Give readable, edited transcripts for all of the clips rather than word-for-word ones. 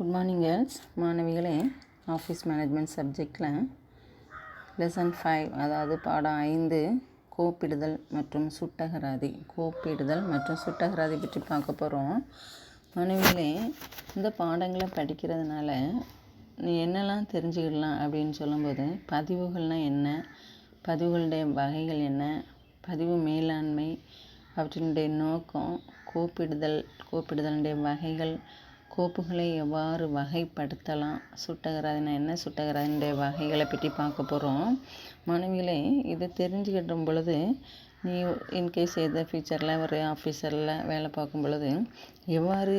Good morning girls. மாணவிகளே, office management சப்ஜெக்டில் lesson 5, அதாவது பாடம் 5, கோப்பிடுதல் மற்றும் சுட்டகராதி பற்றி பார்க்க போகிறோம். மாணவிகளே, இந்த பாடங்களை படிக்கிறதுனால நீ என்னெல்லாம் தெரிஞ்சுக்கிடலாம் அப்படின்னு சொல்லும்போது, பதிவுகள்னால் என்ன, பதிவுகளுடைய வகைகள் என்ன, பதிவு மேலாண்மை, அவற்றினுடைய நோக்கம், கோப்பிடுதலுடைய வகைகள், கோப்புகளை எவ்வாறு வகைப்படுத்தலாம், சுட்டகராதினா என்ன, சுட்டகராதினுடைய வகைகளை பற்றி பார்க்க போகிறோம். மாணவிகளே, இதை தெரிஞ்சுக்கிட்டும் பொழுது நீ இன்கேஸ் எதை ஃபியூச்சரில் ஒரு ஆஃபீஸரில் வேலை பார்க்கும் பொழுது எவ்வாறு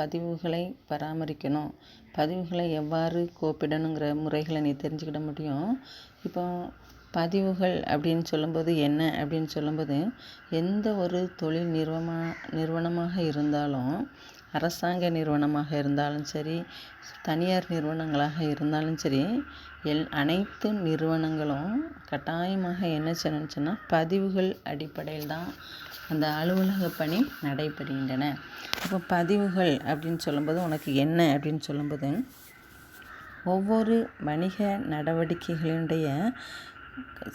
பதிவுகளை பராமரிக்கணும், பதிவுகளை எவ்வாறு கோப்பிடணுங்கிற முறைகளை நீ தெரிஞ்சுக்கிட முடியும். இப்போ பதிவுகள் அப்படின்னு சொல்லும்போது என்ன அப்படின்னு சொல்லும்போது, எந்த ஒரு தொழில் நிறுவனமாக இருந்தாலும், அரசாங்க நிறுவனமாக இருந்தாலும் சரி, தனியார் நிறுவனங்களாக இருந்தாலும் சரி, அனைத்து நிறுவனங்களும் கட்டாயமாக என்ன செய்யணும்னு சொன்னால், பதிவுகள் அடிப்படையில் தான் அந்த அலுவலக பணி நடைபெறுகின்றன. இப்போ பதிவுகள் அப்படின்னு சொல்லும்போது உனக்கு என்ன அப்படின்னு சொல்லும்போது, ஒவ்வொரு வணிக நடவடிக்கைகளினுடைய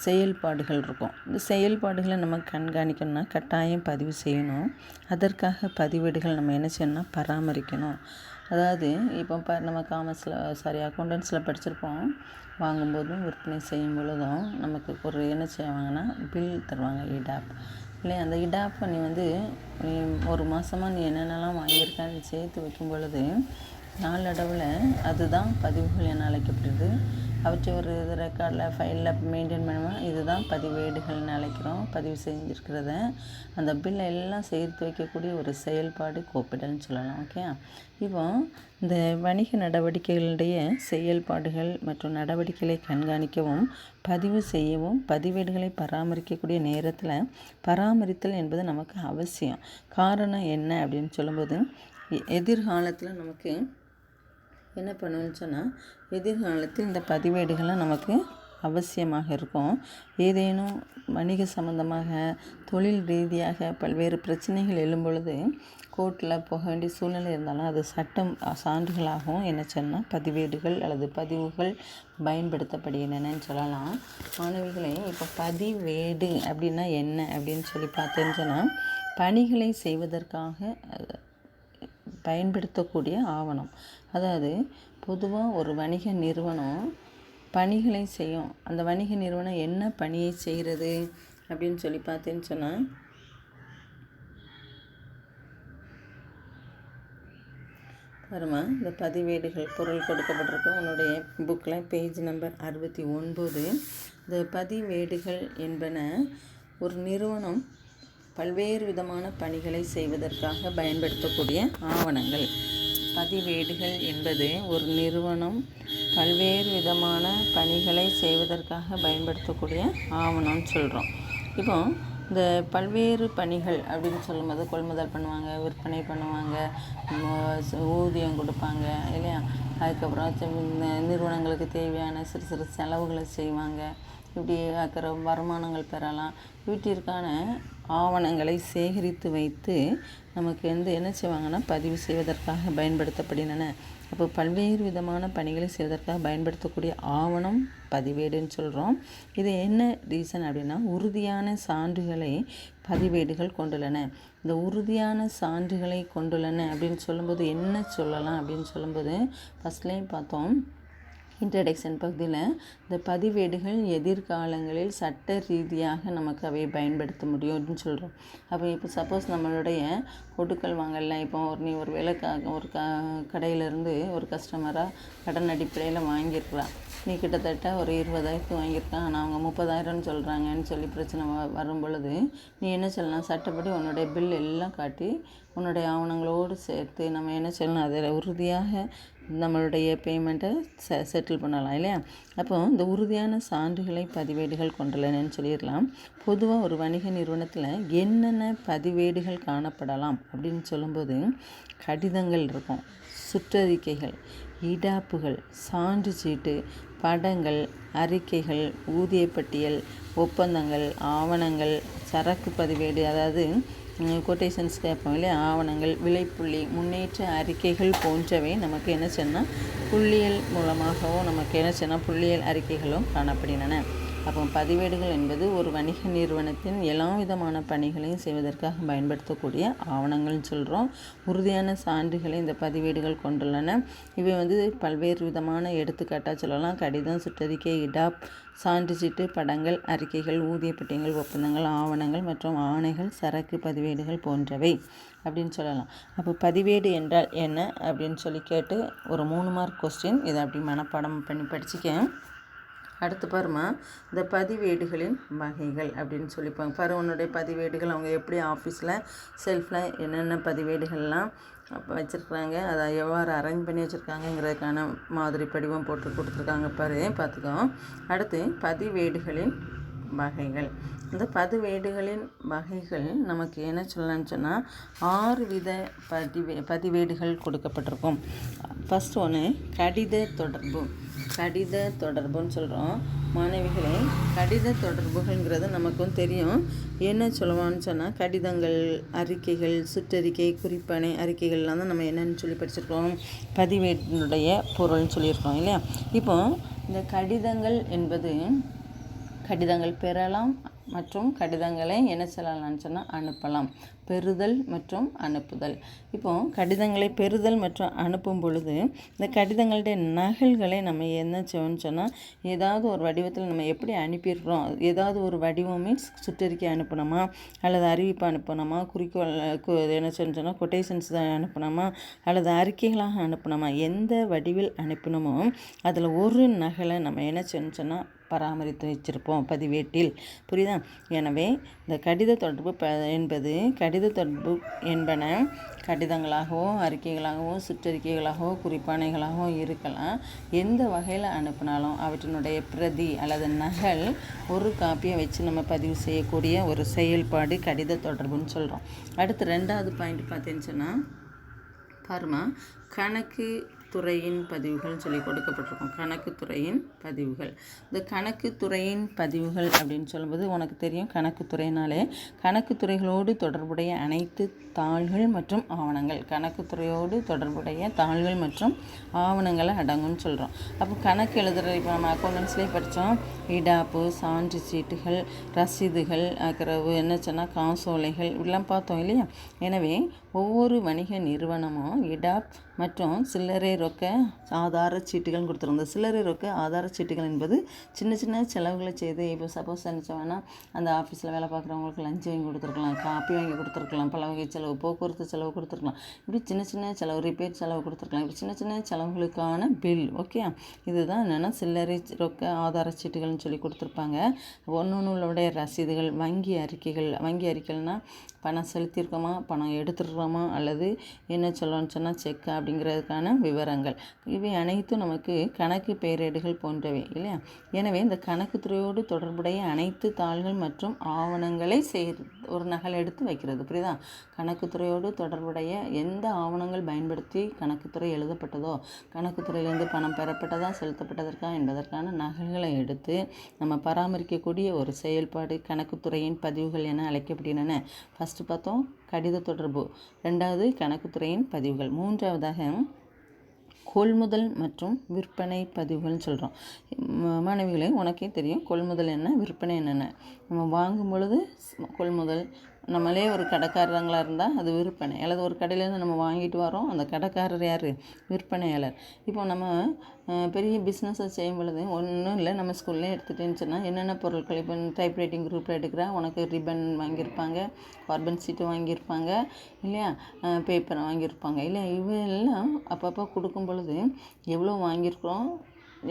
செயல்பாடுகள் இருக்கும். இந்த செயல்பாடுகளை நம்ம கண்காணிக்கணும்னா கட்டாயம் பதிவு செய்யணும். அதற்காக பதிவேடுகள் நம்ம என்ன செய்யணும்னா பராமரிக்கணும். அதாவது இப்போ நம்ம அக்கௌண்டன்ஸில் படிச்சிருப்போம். வாங்கும்போதும் விற்பனை செய்யும் பொழுதும் நமக்கு ஒரு என்ன செய்வாங்கன்னா பில் தருவாங்க, இடாப் இல்லை. அந்த இடாப்பை நீ ஒரு மாதமாக நீ என்னென்னலாம் வாங்கியிருக்கான்னு சேர்த்து வைக்கும் பொழுது நாளடைவில் அதுதான் பதிவுகள் என அழைக்கப்படுது. அவற்றை ஒரு ரெக்கார்டில் ஃபைலில் மெயின்டைன் பண்ணுவோம். இதுதான் பதிவேடுகள்னு அழைக்கிறோம். பதிவு செஞ்சுருக்கிறத அந்த பில்லை எல்லாம் சேர்த்து வைக்கக்கூடிய ஒரு செயல்பாடு கோப்பிடல்னு சொல்லலாம். ஓகே. இப்போ இந்த வணிக நடவடிக்கைகளுடைய செயல்பாடுகள் மற்றும் நடவடிக்கைகளை கண்காணிக்கவும் பதிவு செய்யவும் பதிவேடுகளை பராமரிக்கக்கூடிய நேரத்தில் பராமரித்தல் என்பது நமக்கு அவசியம். காரணம் என்ன அப்படின்னு சொல்லும்போது, எதிர்காலத்தில் நமக்கு என்ன பண்ணணும்னு சொன்னால், எதிர்காலத்தில் இந்த பதிவேடுகள்லாம் நமக்கு அவசியமாக இருக்கும். ஏதேனும் வணிக சம்பந்தமாக தொழில் ரீதியாக பல்வேறு பிரச்சனைகள் எழும் பொழுது கோர்ட்டில் போக வேண்டிய சூழ்நிலை இருந்தாலும் அது சட்டம் சான்றுகளாகவும் என்ன சொன்னால் பதிவேடுகள் அல்லது பதிவுகள் பயன்படுத்தப்படுகின்றனன்னு சொல்லலாம். மாணவிகளே, இப்போ பதிவேடு அப்படின்னா என்ன அப்படின்னு சொல்லி பார்த்தேன்னு சொன்னால், பணிகளை செய்வதற்காக பயன்படுத்தக்கூடிய ஆவணம். அதாவது பொதுவாக ஒரு வணிக நிறுவனம் பணிகளை செய்யும். அந்த வணிக நிறுவனம் என்ன பணியை செய்கிறது அப்படின்னு சொல்லி பார்த்தேன்னு சொன்னால், பாருமா, இந்த பதிவேடுகள் பொருள் கொடுக்கப்பட்டிருக்கு உன்னுடைய புக்கில் பேஜ் நம்பர் 69. இந்த பதிவேடுகள் என்பன ஒரு நிறுவனம் பல்வேறு விதமான பணிகளை செய்வதற்காக பயன்படுத்தக்கூடிய ஆவணங்கள். பதிவேடுகள் என்பது ஒரு நிறுவனம் பல்வேறு விதமான பணிகளை செய்வதற்காக பயன்படுத்தக்கூடிய ஆவணம்னு சொல்கிறோம். இப்போ இந்த பல்வேறு பணிகள் அப்படின்னு சொல்லும்போது கொள்முதல் பண்ணுவாங்க, விற்பனை பண்ணுவாங்க, ஊதியம் கொடுப்பாங்க இல்லையா. அதுக்கப்புறம் நிறுவனங்களுக்கு தேவையான சிறு சிறு செலவுகளை செய்வாங்க. இப்படி இருக்கிற வருமானங்கள் பெறலாம். வீட்டிற்கான ஆவணங்களை சேகரித்து வைத்து நமக்கு என்ன செய்வாங்கன்னா பதிவு செய்வதற்காக பயன்படுத்தப்படுகின்றன. அப்போ பல்வேறு விதமான பணிகளை செய்வதற்காக பயன்படுத்தக்கூடிய ஆவணம் பதிவேடுன்னு சொல்கிறோம். இது என்ன ரீசன் அப்படின்னா, உறுதியான சான்றுகளை பதிவேடுகள் கொண்டுள்ளன. இந்த உறுதியான சான்றுகளை கொண்டுள்ளன அப்படின்னு சொல்லும்போது என்ன சொல்லலாம் அப்படின்னு சொல்லும்போது, ஃபஸ்ட்லேயும் பார்த்தோம் இன்ட்ரடக்ஷன் பகுதியில், இந்த பதிவேடுகள் எதிர்காலங்களில் சட்ட ரீதியாக நமக்கு அவை பயன்படுத்த முடியும்னு சொல்கிறோம். அப்போ இப்போ சப்போஸ் நம்மளுடைய கொடுக்கல் வாங்கல, இப்போ நீ ஒரு வேலைக்காக ஒரு கடையிலேருந்து ஒரு கஸ்டமராக கடன் அடிப்படையில் வாங்கியிருக்கிறான். நீ கிட்டத்தட்ட ஒரு 20,000 வாங்கியிருக்கான், ஆனால் அவங்க 30,000 சொல்கிறாங்கன்னு சொல்லி பிரச்சனை வரும் பொழுது நீ என்ன சொல்லலாம், சட்டப்படி உன்னுடைய பில் எல்லாம் காட்டி உன்னுடைய ஆவணங்களோடு சேர்த்து நம்ம என்ன சொல்லணும், அதில் உறுதியாக நம்மளுடைய பேமெண்ட்டை செட்டில் பண்ணலாம் இல்லையா. அப்போ இந்த உறுதியான சான்றுகளை பதிவேடுகள் கொண்டுள்ளனன்னு சொல்லிடலாம். பொதுவாக ஒரு வணிக நிறுவனத்தில் என்னென்ன பதிவேடுகள் காணப்படலாம் அப்படின்னு சொல்லும்போது, கடிதங்கள் இருக்கும், சுற்றறிக்கைகள், இடாப்புகள், சான்று சீட்டு, படங்கள், அறிக்கைகள், ஊதிய பட்டியல், ஒப்பந்தங்கள், ஆவணங்கள், சரக்கு பதிவேடு, அதாவது கொட்டேஷன்ஸ் கேட்போம் இல்லையா, ஆவணங்கள், விலைப்புள்ளி, முன்னேற்ற அறிக்கைகள் போன்றவை நமக்கு என்ன சொன்னால் புள்ளியியல் மூலமாகவும் நமக்கு என்ன சொன்னால் புள்ளியியல் அறிக்கைகளும் காணப்படுகின்றன. அப்போ பதிவேடுகள் என்பது ஒரு வணிக நிறுவனத்தின் எல்லா விதமான பணிகளையும் செய்வதற்காக பயன்படுத்தக்கூடிய ஆவணங்கள்னு சொல்கிறோம். உறுதியான சான்றுகளை இந்த பதிவேடுகள் கொண்டுள்ளன. இவை பல்வேறு விதமான எடுத்துக்காட்டாக சொல்லலாம். கடிதம், சுற்றறிக்கை, இடாப், சான்று சீட்டு, படங்கள், அறிக்கைகள், ஊதிய பட்டியங்கள், ஒப்பந்தங்கள், ஆவணங்கள் மற்றும் ஆணைகள், சரக்கு பதிவேடுகள் போன்றவை அப்படின்னு சொல்லலாம். அப்போ பதிவேடு என்றால் என்ன அப்படின்னு சொல்லி கேட்டு ஒரு 3 மார்க் கொஸ்டின் இதை அப்படி மனப்பாடம் பண்ணி படிச்சுக்க. அடுத்து பாருமா, இந்த பதிவேடுகளின் வகைகள் அப்படின்னு சொல்லிப்பாங்க. பாரு, உன்னுடைய பதிவேடுகள் அவங்க எப்படி ஆஃபீஸில் செல்ஃபில் என்னென்ன பதிவேடுகள்லாம் வச்சுருக்குறாங்க, அதை எவ்வாறு அரேஞ்ச் பண்ணி வச்சுருக்காங்கங்கிறதுக்கான மாதிரி படிவம் போட்டு கொடுத்துருக்காங்க பாரு, பார்த்துக்கோ. அடுத்து பதிவேடுகளின் வகைகள். இந்த பதிவேடுகளின் வகைகள் நமக்கு என்ன சொல்லலாம்னு சொன்னால் 6 வித பதிவேடுகள் கொடுக்கப்பட்டிருக்கும். ஃபஸ்ட் ஒன்று கடித தொடர்புன்னு சொல்கிறோம். மாணவிகளே, கடித தொடர்புகள்ங்கிறது நமக்கும் தெரியும். என்ன சொல்லுவான்னு சொன்னால் கடிதங்கள், அறிக்கைகள், சுற்றறிக்கை, குறிப்பானை அறிக்கைகள்லாம் தான் நம்ம என்னென்னு சொல்லி படிச்சிருக்கோம், பதிவேட்டினுடைய பொருள்னு சொல்லியிருக்கோம் இல்லையா. இப்போ இந்த கடிதங்கள் என்பது கடிதங்கள் பெறலாம் மற்றும் கடிதங்களை என்ன சொல்லலாம்னு சொன்னால் அனுப்பலாம். பெறுதல் மற்றும் அனுப்புதல். இப்போது கடிதங்களை பெறுதல் மற்றும் அனுப்பும் பொழுது இந்த கடிதங்களுடைய நகல்களை நம்ம என்ன செய்வோம்னு சொன்னால் ஏதாவது ஒரு வடிவத்தில் நம்ம எப்படி அனுப்பிடுறோம், ஏதாவது ஒரு வடிவம் மீன்ஸ் சுற்றறிக்கை அனுப்பணுமா அல்லது அறிவிப்பு அனுப்பணுமா, குறிக்கோள் என்ன சொன்னால் கொட்டேஷன்ஸ் அனுப்பணுமா அல்லது அறிக்கைகளாக அனுப்பணுமா, எந்த வடிவில் அனுப்பினமோ அதில் ஒரு நகலை நம்ம என்ன செய்யணும்னு சொன்னால் பராமரித்து வச்சுருப்போம் பதிவேட்டில். புரியுதா? எனவே இந்த கடித தொடர்பு கடித தொடர்பு என்பன கடிதங்களாகவோ அறிக்கைகளாகவோ சுற்றறிக்கைகளாகவோ குறிப்பானைகளாகவோ இருக்கலாம். எந்த வகையில் அனுப்பினாலும் அவற்றினுடைய பிரதி அல்லது நகல் ஒரு காப்பியை வச்சு நம்ம பதிவு செய்யக்கூடிய ஒரு செயல்பாடு கடித தொடர்புன்னு சொல்கிறோம். அடுத்து 2வது பாயிண்ட் பார்த்தேன்னு சொன்னால் பாருமா, கணக்கு துறையின் பதிவுகள் சொல்லி கொடுக்கப்பட்டிருக்கும். கணக்கு துறையின் பதிவுகள். இந்த கணக்கு துறையின் பதிவுகள் அப்படின்னு சொல்லும்போது உனக்கு தெரியும், கணக்கு துறையினாலே கணக்கு துறைகளோடு தொடர்புடைய அனைத்து தாள்கள் மற்றும் ஆவணங்கள், கணக்கு துறையோடு தொடர்புடைய தாள்கள் மற்றும் ஆவணங்களை அடங்கும்னு சொல்கிறோம். அப்போ கணக்கு எழுதுகிற இப்போ நம்ம அக்கௌண்டன்ஸ்லேயே படித்தோம், இடாப்பு, சான்று சீட்டுகள், ரசீதுகள், அப்புறம் என்ன சொன்னால் காசோலைகள் இப்படிலாம் பார்த்தோம் இல்லையா. எனவே ஒவ்வொரு வணிக நிறுவனமும் இடாப் மற்றும் சில்லறை ரொக்க ஆதார சீட்டுகள் கொடுத்துருந்தோம். சில்லறை ரொக்க ஆதார சீட்டுகள் என்பது சின்ன சின்ன செலவுகளை செய்து, இப்போ சப்போஸ் நினச்சோன்னா அந்த ஆஃபீஸில் வேலை பார்க்குறவங்களுக்கு லஞ்சு வாங்கி கொடுத்துருக்கலாம், காப்பி வாங்கி கொடுத்துருக்கலாம், பல வகை செலவு, போக்குவரத்து செலவு கொடுத்துருக்கலாம், இப்படி சின்ன சின்ன செலவு, ரிப்பேர் செலவு கொடுத்துருக்கலாம். இப்படி சின்ன சின்ன செலவுகளுக்கான பில். ஓகே, இதுதான் என்னென்னா சில்லறை ரொக்க ஆதார சீட்டுகள்னு சொல்லி கொடுத்துருப்பாங்க. ஒன்றுடைய ரசீதுகள், வங்கி அறிக்கைகள்னால் பணம் செலுத்தியிருக்கோமா, பணம் எடுத்துருக்கோமா அல்லது என்ன சொல்லணும்னு சொன்னால் செக் அப்படிங்கிறதுக்கான விவரங்கள். இவை அனைத்தும் நமக்கு கணக்கு பெயரேடுகள் போன்றவை இல்லையா. எனவே இந்த கணக்கு துறையோடு தொடர்புடைய அனைத்து தாள்கள் மற்றும் ஆவணங்களை ஒரு நகல் எடுத்து வைக்கிறது. புரியுதா? கணக்கு துறையோடு தொடர்புடைய எந்த ஆவணங்கள் பயன்படுத்தி கணக்குத்துறை எழுதப்பட்டதோ, கணக்குத்துறையிலேருந்து பணம் பெறப்பட்டதா செலுத்தப்பட்டதற்கா என்பதற்கான நகல்களை எடுத்து நம்ம பராமரிக்கக்கூடிய ஒரு செயல்பாடு கணக்குத்துறையின் பதிவுகள் என அழைக்கப்படுகின்றன. ஃபஸ்ட்டு பார்த்தோம் கடித தொடர்பு, 2வது கணக்குத்துறையின் பதிவுகள், 3வதாக கொள்முதல் மற்றும் விற்பனை பதிவுகள்னு சொல்கிறோம். மாணவிகளே, உனக்கே தெரியும் கொள்முதல் என்ன, விற்பனை என்னென்ன. நம்ம வாங்கும் பொழுது கொள்முதல், நம்மளே ஒரு கடைக்காரங்களாக இருந்தால் அது விற்பனை, அல்லது ஒரு கடையிலேருந்து நம்ம வாங்கிட்டு வரோம், அந்த கடைக்காரர் யார், விற்பனையாளர். இப்போ நம்ம பெரிய பிஸ்னஸை செய்யும் பொழுது ஒன்றும் இல்லை, நம்ம ஸ்கூல்லே எடுத்துகிட்டேன்னு சொன்னால் என்னென்ன பொருட்கள், இப்போ டைப்ரைட்டிங் குரூப்பில் எடுக்கிறா உனக்கு ரிப்பன் வாங்கியிருப்பாங்க, கார்பன் சீட்டு வாங்கியிருப்பாங்க இல்லையா, பேப்பரை வாங்கியிருப்பாங்க இல்லையா. இவையெல்லாம் அப்பப்போ கொடுக்கும் பொழுது எவ்வளோ வாங்கியிருக்கிறோம்,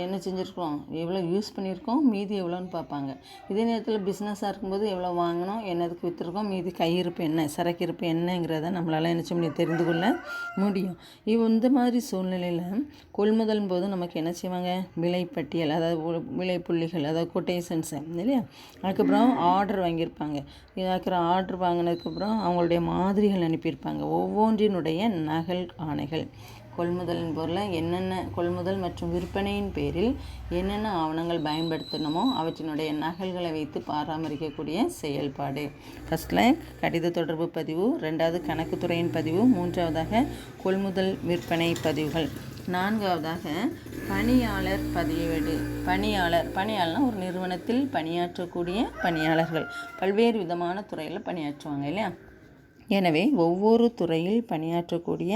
என்ன செஞ்சுருக்கோம், எவ்வளோ யூஸ் பண்ணியிருக்கோம், மீதி எவ்வளோன்னு பார்ப்பாங்க. இதே நேரத்தில் பிஸ்னஸாக இருக்கும்போது எவ்வளோ வாங்கினோம், என்னதுக்கு விற்றுருக்கோம், மீதி கையிருப்பு என்ன, சரக்கு இருப்பு என்னங்கிறத நம்மளால் என்ன செய்ய முடியும், தெரிந்து கொள்ள முடியும். இந்த மாதிரி சூழ்நிலையில் கொள்முதல் போது நமக்கு என்ன செய்வாங்க, விலைப்பட்டியல், அதாவது விலைப்புள்ளிகள், அதாவது கொட்டேஷன்ஸ் இல்லையா. அதுக்கப்புறம் ஆர்டர் வாங்கியிருப்பாங்க, அதுக்கப்புறம் ஆர்டர் வாங்கினதுக்கப்புறம் அவங்களுடைய மாதிரிகள் அனுப்பியிருப்பாங்க, ஒவ்வொன்றினுடைய நகல் ஆணைகள். கொள்முதலின் பொருளில் என்னென்ன கொள்முதல் மற்றும் விற்பனையின் பேரில் என்னென்ன ஆவணங்கள் பயன்படுத்தணுமோ அவற்றினுடைய நகல்களை வைத்து பராமரிக்கக்கூடிய செயல்பாடு. ஃபஸ்ட்டில் கடித தொடர்பு பதிவு, ரெண்டாவது கணக்குத்துறையின் பதிவு, மூன்றாவதாக கொள்முதல் விற்பனை பதிவுகள், நான்காவதாக பணியாளர் பதிவேடு. பணியாளர்னால் ஒரு நிறுவனத்தில் பணியாற்றக்கூடிய பணியாளர்கள் பல்வேறு விதமான துறையில் பணியாற்றுவாங்க இல்லையா. எனவே ஒவ்வொரு துறையில் பணியாற்றக்கூடிய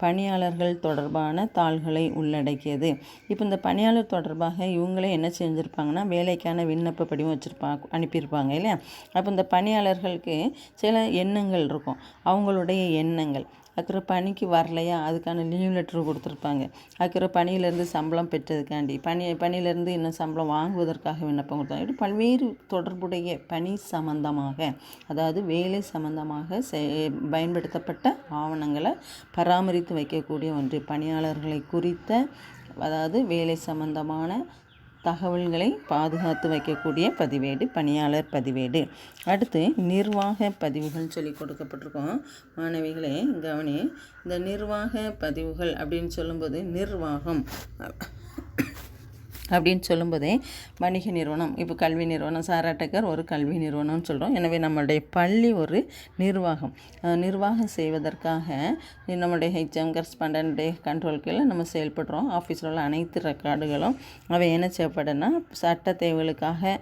பணியாளர்கள் தொடர்பான தாள்களை உள்ளடக்கியது. இப்போ இந்த பணியாளர் தொடர்பாக இவங்களே என்ன செஞ்சுருப்பாங்கன்னா வேலைக்கான விண்ணப்ப படிவம் அனுப்பியிருப்பாங்க இல்லையா. அப்போ இந்த பணியாளர்களுக்கு சில எண்ணங்கள் இருக்கும், அவங்களுடைய எண்ணங்கள். அப்புறம் பணிக்கு வரலையா அதுக்கான லீவ் லெட்ரு கொடுத்துருப்பாங்க. அப்புறம் பணியிலேருந்து சம்பளம் பெற்றதுக்காண்டி பணியிலேருந்து இன்னும் சம்பளம் வாங்குவதற்காக விண்ணப்பம் கொடுத்தாங்க. இப்படி பல்வேறு தொடர்புடைய பணி சம்பந்தமாக, அதாவது வேலை சம்பந்தமாக பயன்படுத்தப்பட்ட ஆவணங்களை பராமரித்து வைக்கக்கூடிய ஒன்று. பணியாளர்களை குறித்த, அதாவது வேலை சம்பந்தமான தகவல்களை பாதுகாத்து வைக்கக்கூடிய பதிவேடு பணியாளர் பதிவேடு. அடுத்து நிர்வாக பதிவுகள் சொல்லி கொடுக்கப்பட்டிருக்கோம். மாணவிகளே கவனி, இந்த நிர்வாக பதிவுகள் அப்படின்னு சொல்லும்போது நிர்வாகம் அப்படின்னு சொல்லும்போதே வணிக நிறுவனம், இப்போ கல்வி நிறுவனம், சாராட்டக்கர் ஒரு கல்வி நிறுவனம்னு சொல்கிறோம். எனவே நம்மளுடைய பள்ளி ஒரு நிர்வாகம். நிர்வாகம் செய்வதற்காக நம்மளுடைய ஹெச்எம், கரஸ்பாண்டன்ட், கண்ட்ரோல்கெல்லாம் நம்ம செயல்படுறோம். ஆஃபீஸில் உள்ள அனைத்து ரெக்கார்டுகளும் அவை என்ன செய்யப்படுன்னா சட்ட தேவைகளுக்காக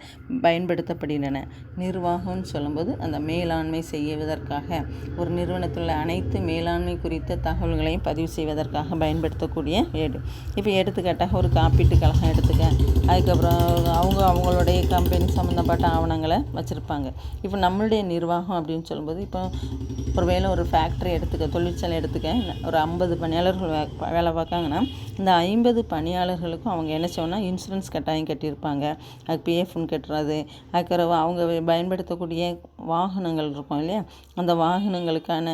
பயன்படுத்தப்படுகின்றன. நிர்வாகம்னு சொல்லும்போது அந்த மேலாண்மை செய்வதற்காக, ஒரு நிறுவனத்தில் உள்ள அனைத்து மேலாண்மை குறித்த தகவல்களையும் பதிவு செய்வதற்காக பயன்படுத்தக்கூடிய ஏடு. இப்போ எடுத்துக்காட்டாக ஒரு காப்பீட்டு கழகம் எடுத்துக்க, அதுக்கப்புறம் அவங்களுடைய கம்பெனி சம்மந்தப்பட்ட ஆவணங்களை வச்சுருப்பாங்க. இப்போ நம்மளுடைய நிர்வாகம் அப்படின்னு சொல்லும்போது, இப்போ ஒரு வேளை ஒரு ஃபேக்ட்ரி எடுத்துக்க, தொழிற்சாலை எடுத்துக்க, ஒரு 50 பணியாளர்கள் வேலை பார்க்காங்கன்னா இந்த 50 பணியாளர்களுக்கும் அவங்க என்ன செய்வோம்னா இன்சூரன்ஸ் கட்டாயம் கட்டியிருப்பாங்க. அது பிஎஃப்னு கட்டுறது, அதுக்கப்புறம் அவங்க பயன்படுத்தக்கூடிய வாகனங்கள் இருக்கும் இல்லையா, அந்த வாகனங்களுக்கான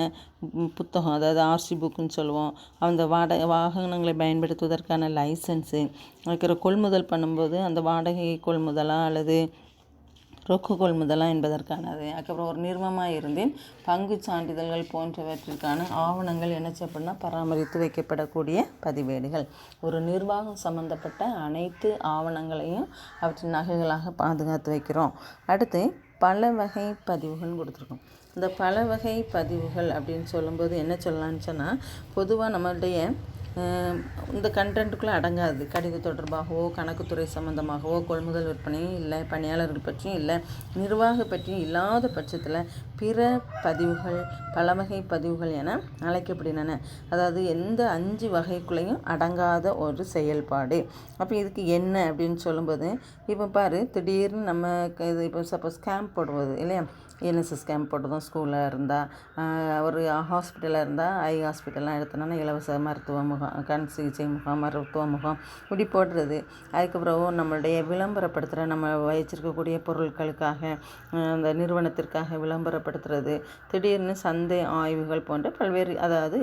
புத்தகம், அதாவது ஆர்சி புக்குன்னு சொல்லுவோம். அந்த வாகனங்களை பயன்படுத்துவதற்கான லைசன்ஸு, அதுக்கப்புறம் கொள்முதல் பண்ணும்போது அந்த வாடகை கொள்முதலா அல்லது ரொக்க கொள்முதலா என்பதற்கானது. அதுக்கப்புறம் ஒரு நிறுவனமாக இருந்தேன் பங்கு சான்றிதழ்கள் போன்றவற்றிற்கான ஆவணங்கள் என்ன செய்யப்படும்னா பராமரித்து வைக்கப்படக்கூடிய பதிவேடுகள். ஒரு நிர்வாகம் சம்பந்தப்பட்ட அனைத்து ஆவணங்களையும் அவற்றின் நகைகளாக பாதுகாத்து வைக்கிறோம். அடுத்து பல வகை பதிவுகள்னு கொடுத்துருக்கோம். இந்த பல வகை பதிவுகள் அப்படின்னு சொல்லும்போது என்ன சொல்லலான்னு சொன்னால், பொதுவாக நம்மளுடைய இந்த கண்டென்ட்டுக்குள்ளே அடங்காது. கடித தொடர்பாகவோ, கணக்குத்துறை சம்மந்தமாகவோ, கொள்முதல் விற்பனையும் இல்லை, பணியாளர்கள் பற்றியும் இல்லை, நிர்வாக பற்றியும் இல்லாத பட்சத்தில் பிற பதிவுகள் பல வகை பதிவுகள் என அழைக்கப்படுகின்றன. அதாவது எந்த 5 வகைக்குள்ளேயும் அடங்காத ஒரு செயல்பாடு. அப்போ இதுக்கு என்ன அப்படின்னு சொல்லும்போது, இப்போ பாரு, திடீர்னு நம்ம இது இப்போ சப்போஸ் கேம்ப் போடுவது இல்லையா, என்எஸ்எஸ் கேம்ப் போட்டதும் ஸ்கூலில் இருந்தால், ஒரு ஹாஸ்பிட்டலில் இருந்தால் ஐ ஹாஸ்பிட்டல்லாம் எடுத்தோன்னா இலவச மருத்துவ முகாம், கண் சிகிச்சை முகாம், மருத்துவ முகாம் இப்படி போடுறது. அதுக்கப்புறம் நம்மளுடைய விளம்பரப்படுத்துகிற, நம்ம வச்சிருக்கக்கூடிய பொருட்களுக்காக அந்த நிறுவனத்திற்காக விளம்பரப்படுத்துறது, திடீர்னு சந்தை ஆய்வுகள் போன்ற பல்வேறு, அதாவது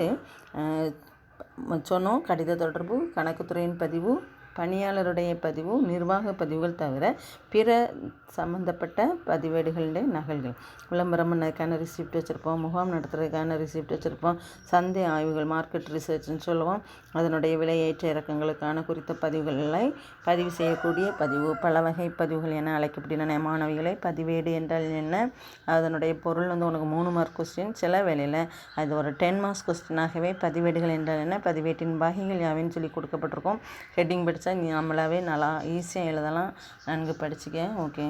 சொன்னோம் கடித தொடர்பு, கணக்குத்துறையின் பதிவு, பணியாளருடைய பதிவு, நிர்வாக பதிவுகள் தவிர பிற சம்மந்தப்பட்ட பதிவேடுகளுடைய நகல்கள். விளம்பரம் பண்ணதுக்கான ரிசிப்ட் வச்சுருப்போம், முகாம் நடத்துறதுக்கான ரிசிப்ட் வச்சுருப்போம், சந்தை ஆய்வுகள் மார்க்கெட் ரிசர்ச்னு சொல்லுவோம், அதனுடைய விலை ஏற்ற இறக்கங்களுக்கான குறித்த பதிவுகளை பதிவு செய்யக்கூடிய பதிவு பல வகை பதிவுகள் என அழைக்கப்படுகின்றன. மாணவிகளை பதிவேடு என்றால் என்ன, அதனுடைய பொருள் உனக்கு 3 மார்க் கொஸ்டின், சில வேளையில் அது ஒரு 10 மார்க்ஸ் கொஸ்டினாகவே பதிவேடுகள் என்றால் என்ன, பதிவேட்டின் வகைகள் யாவைன்னு சொல்லி கொடுக்கப்பட்டிருக்கோம். ஹெட்டிங் படித்தா நீ நம்மளாவே நல்லா ஈஸியாக எழுதலாம். நன்கு படிச்சுக்க. ஓகே.